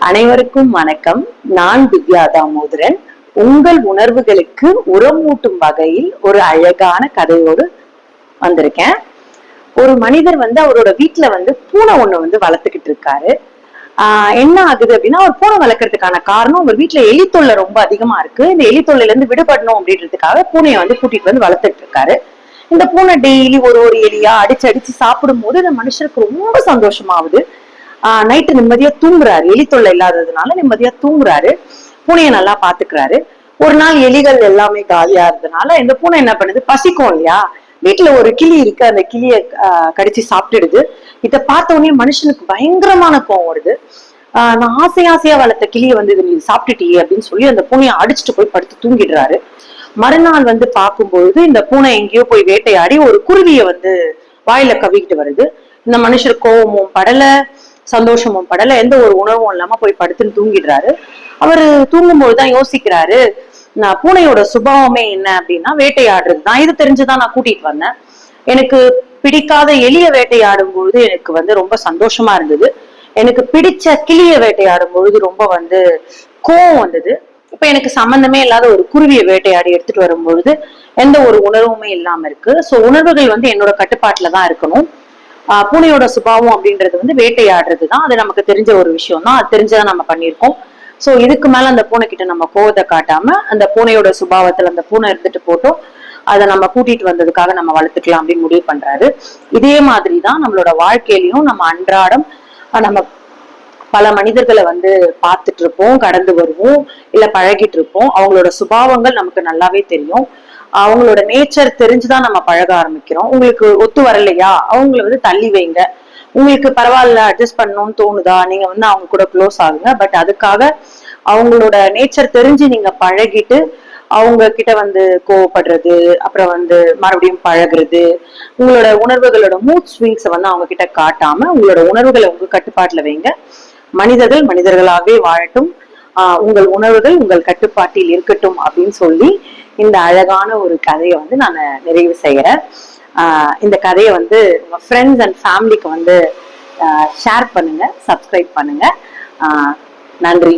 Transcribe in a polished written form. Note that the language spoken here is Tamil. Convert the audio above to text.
அனைவருக்கும் வணக்கம். நான் திவ்யா தாமோதரன். உங்கள் உணர்வுகளுக்கு உரமூட்டும் வகையில் ஒரு அழகான கதையோடு வந்திருக்கேன். ஒரு மனிதர் அவரோட வீட்டுல பூனை ஒண்ணு வளர்த்துக்கிட்டு இருக்காரு. என்ன ஆகுது அப்படின்னா, ஒரு பூனை வளர்க்கறதுக்கான காரணம், ஒரு வீட்டுல எலித்தொல்லை ரொம்ப அதிகமா இருக்கு. இந்த எலித்தொல்லையில இருந்து விடுபடணும் அப்படின்றதுக்காக பூனையை கூட்டிட்டு வளர்த்துட்டு இருக்காரு. இந்த பூனை டெய்லி ஒரு ஒரு எலியா அடிச்சு அடிச்சு சாப்பிடும் போது இந்த மனுஷருக்கு ரொம்ப சந்தோஷமாகுது. நைட்டு நிம்மதியா தூங்குறாரு. எலி தொல்லை இல்லாததுனால நிம்மதியா தூங்குறாரு. பூனையை நல்லா பாத்துக்கிறாரு. ஒரு நாள் எலிகள் எல்லாமே காலியா இருந்ததுனால இந்த பூனை என்ன பண்ணுது, பசிக்கும் இல்லையா, வீட்டுல ஒரு கிளி இருக்கு, அந்த கிளிய கடிச்சு சாப்பிட்டுடுது. இத பார்த்த உடனே மனுஷனுக்கு பயங்கரமான கோவம் வருது. நான் ஆசையா வளர்த்த கிளிய இது நீ சாப்பிட்டுட்டியே அப்படின்னு சொல்லி அந்த பூனையை அடிச்சுட்டு போய் படுத்து தூங்கிடுறாரு. மறுநாள் பார்க்கும்பொழுது இந்த பூனை எங்கேயோ போய் வேட்டையாடி ஒரு குருவிய வாயில கவிக்கிட்டு வருது. இந்த மனுஷர் கோவமும் படல, சந்தோஷமும் படல, எந்த ஒரு உணர்வும் இல்லாம போய் படுத்துன்னு தூங்கிடுறாரு. அவரு தூங்கும்போதுதான் யோசிக்கிறாரு, நான் பூனையோட சுபாவமே என்ன அப்படின்னா வேட்டையாடுறதுதான். இது தெரிஞ்சுதான் நான் கூட்டிட்டு வந்தேன். எனக்கு பிடிக்காத எலிய வேட்டையாடும் பொழுது எனக்கு ரொம்ப சந்தோஷமா இருந்தது. எனக்கு பிடிச்ச கிளிய வேட்டையாடும் பொழுது ரொம்ப கோவம் வந்தது. இப்ப எனக்கு சம்பந்தமே இல்லாத ஒரு குருவியை வேட்டையாடி எடுத்துட்டு வரும் பொழுது எந்த ஒரு உணர்வுமே இல்லாம இருக்கு. சோ உணர்வுகள் என்னோட கட்டுப்பாட்டுலதான் இருக்கணும். பூனையோட சுபாவம் அப்படின்றது வேட்டையாடுறதுதான். அது நமக்கு தெரிஞ்ச ஒரு விஷயம் தான். அது தெரிஞ்சதான் நம்ம பண்ணியிருக்கோம். சோ இதுக்கு மேல அந்த பூனை கிட்ட நம்ம கோவத்தை காட்டாம அந்த பூனையோட சுபாவத்துல அந்த பூனை இருந்துட்டு போட்டோம், அதை நம்ம கூட்டிட்டு வந்ததுக்காக நம்ம வளர்த்துக்கலாம் அப்படின்னு முடிவு பண்றாரு. இதே மாதிரிதான் நம்மளோட வாழ்க்கையிலையும் நம்ம அன்றாடம் நம்ம பல மனிதர்களை பார்த்துட்டு இருப்போம், கடந்து வருவோம், இல்ல பழகிட்டு இருப்போம். அவங்களோட சுபாவங்கள் நமக்கு நல்லாவே தெரியும். அவங்களோட நேச்சர் தெரிஞ்சுதான் நம்ம பழக ஆரம்பிக்கிறோம். உங்களுக்கு ஒத்து வரலையா அவங்கள தள்ளி வைங்க. உங்களுக்கு பரவாயில்ல அட்ஜஸ்ட் பண்ணணும்னு தோணுதா, நீங்க அவங்க கூட க்ளோஸ் ஆகுங்க. பட் அதுக்காக அவங்களோட நேச்சர் தெரிஞ்சு நீங்க பழகிட்டு அவங்க கிட்ட கோவப்படுறது, அப்புறம் மறுபடியும் பழகுறது, உங்களோட உணர்வுகளோட மூட் ஸ்விங்ஸை அவங்க கிட்ட காட்டாம உங்களோட உணர்வுகளை உங்க கட்டுப்பாட்டுல வைங்க. மனிதர்கள் மனிதர்களாகவே வாழட்டும், உங்கள் உணர்வுகள் உங்கள் கட்டுப்பாட்டில் இருக்கட்டும் அப்படின்னு சொல்லி இந்த அழகான ஒரு கதையை நான் நிறைவு செய்யறேன். இந்த கதையை உங்க ஃப்ரெண்ட்ஸ் அண்ட் ஃபேமிலிக்கு ஷேர் பண்ணுங்க, சப்ஸ்கிரைப் பண்ணுங்க. நன்றி.